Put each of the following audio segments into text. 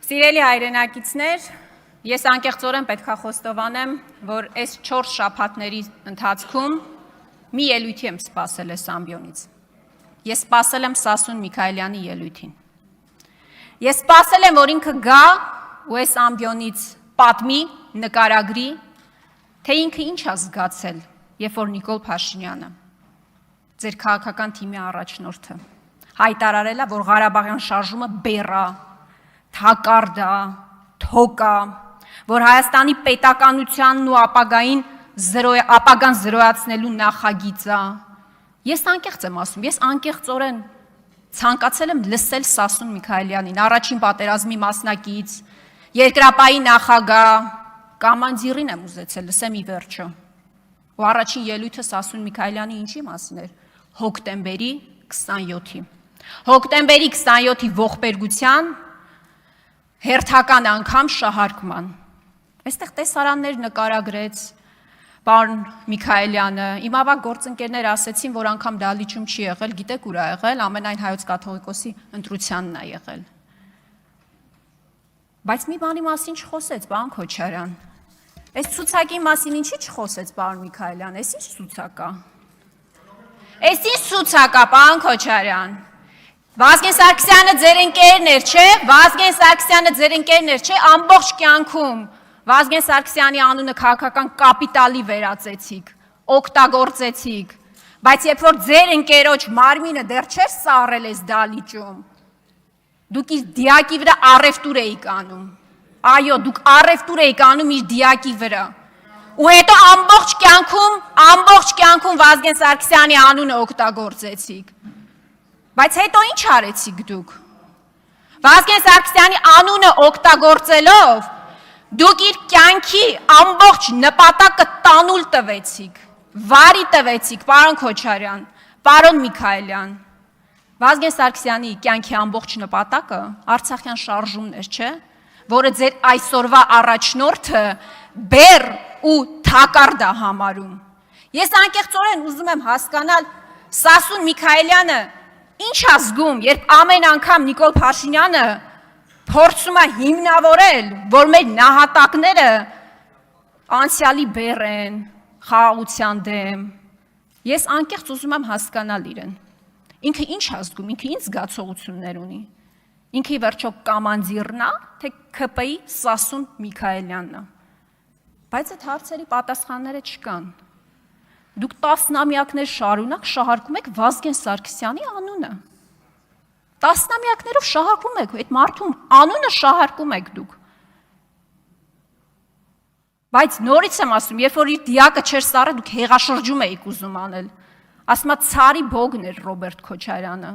Սիրելի հայրենակիցներ, ես անկեղծորեն պետք է խոստովանեմ, որ այս 4 շաբաթների ընթացքում մի ելույթի եմ սպասել այս ամբիոնից։ Ես սպասել եմ Սասուն Միքայելյանի ելույթին։ Ես սպասել եմ, որ ինքը գա ու այս ամբիոնից պատմի, նկարագրի, թե ինքը ինչ է զգացել, երբ որ Նիկոլ Փաշինյանը, ձեր քաղաքական թիմի առաջնորդը, հայտարարել է, որ Ղարաբաղյան շարժումը բեռ է, թակարդ է, թոկ է, որ Հայաստանի պետականությանն ու ապագան զրոյացնելու նախագիծ է։ Ես անկեղծ եմ ասում, ես անկեղծորեն ցանկացել եմ լսել Սասուն Միքայելյանին, առաջին պատերազմի մասնակից, երկրապահի նախագահ, կամանդիրին եմ ուզեցել լսեմ ի վերջո։ Ու առաջին ելույթը Սասուն Միքայելյանի ինչի մասին էր։ Հոկտեմբերի 27-ի։ Հոկտեմբերի 27-ի ողբերգության հերթական անգամ շահարկման։ Այստեղ տեսարաններ նկարագրեց պարոն Միքայելյանը, իմ ավագ գործընկերներ ասեցին, որ անգամ դալիճում չի եղել, գիտեք ուր է եղել, ամենայն հայոց կաթողիկոսի ընտրությանն է եղել։ Բայց մի բանի մասին չխոսեց, պարոն Քոչարյան։ Այս ցուցակի մասին ինչի չխոսեց պարոն Միքայելյան, այս ինչ ցուցակ է։ Այս ինչ ցուցակ է, պարոն Քոչարյան։ Վազգեն Սարգսյանը ձեր ընկերն էր, չէ՞։ Վազգեն Սարգսյանը ձեր ընկերն էր, չէ՞։ Ամբողջ կյանքում Վազգեն Սարգսյանի անունը քաղաքական կապիտալի վերածեցիք, օգտագործեցիք, բայց երբ որ ձեր ընկերոջ մարմինը դեռ չէր սառել այս դալիճում, դուք իր դիակի վրա առևտուր էիք անում։ Այո, դուք առևտուր էիք անում իր դիակի վրա։ Ու հետո ամբողջ կյանքում Վազգեն Սարգսյանի անունը օգտագործեցիք։ Բայց հետո ինչ արեցիք դուք։ Վազգեն Սարգսյանի անունը օգտագործելով դուք իր կյանքի ամբողջ նպատակը տանուլ տվեցիք, վարի տվեցիք, պարոն Քոչարյան, պարոն Միքայելյան։ Վազգեն Սարգսյանի կյանքի ամբողջ նպատակը Արցախյան շարժումն էր, չէ՞, որը ձեր այսօրվա առաջնորդը բեռ ու թակարդ է համարում։ Ես անկեղծորեն ուզում եմ հասկանալ Սասուն Միքայելյանը ինչ է զգում, երբ ամեն անգամ Նիկոլ Փաշինյանը փորձում է հիմնավորել, որ մեր նահատակները անցյալի բեռ են, խաղաղության դեմ։ Ես անկեղծ ուզում եմ հասկանալ իրեն։ Ինքը ինչ է զգում, ինքը ինչ զգացողություններ ունի։ Ինքը ի վերջո կամանդիրն է, թե ՔՊ-ի Սասուն Միքայելյանն է։ Բայց այդ հարցերի պատասխանները չկան։ Դուք տասնամյակներ շարունակ շահարկում եք Վազգեն Սարգսյանի անունը։ Տասնամյակներով շահարկում եք, այդ մարդու անունը շահարկում եք դուք։ Բայց նորից եմ ասում, երբ որ իր դիակը չէր սառել, դուք հեղաշրջում էիք ուզում անել։ Ասում եմ ցարի բոգն էր Ռոբերտ Քոչարյանը։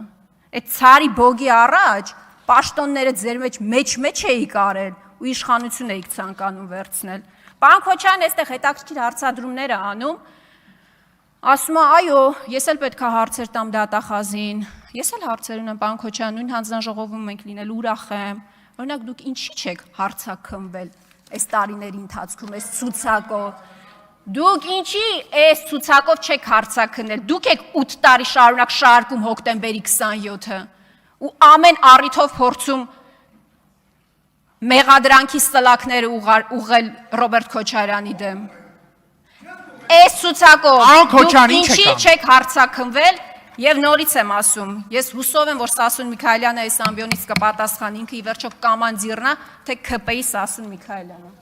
Այդ ցարի բոգի առաջ պաշտոնները ձեր մեջ էիք արել ու իշխանություն էիք ցանկանում վերցնել։ Պարոն Քոչարյան այստեղ հետաքրքիր հարցադրումներ է անում։ Ասում է, այո, ես էլ պետք է հարցեր տամ դատախազին։ Ես էլ հարցեր ունեմ, պարոն Քոչարյան, նույն հանձնաժողովում ենք լինել, ուրախ եմ։ Օրինակ դուք ինչի՞ չեք հարցաքննվել այս տարիների ընթացքում, այս ցուցակով։ Դուք ինչի այս ցուցակով չեք հարցաքննել։ Դուք եք 8 տարի շարունակ շարքում հոկտեմբերի 27-ը ու ամեն առիթով փորձում մեղադրանքի սլաքները ուղղել Ռոբերտ Քոչարյանի դեմ։ Այս ցուցակով դուք ինչի չեք հարցաքնվել եւ նորից եմ ասում, ես հուսով եմ, որ Սասուն Միքայելյանը այս ամբիոնից կպատասխանի, ինքը ի վերջո կամանդիրն է, թե ՔՊ-ի Սասուն Միքայելյանը։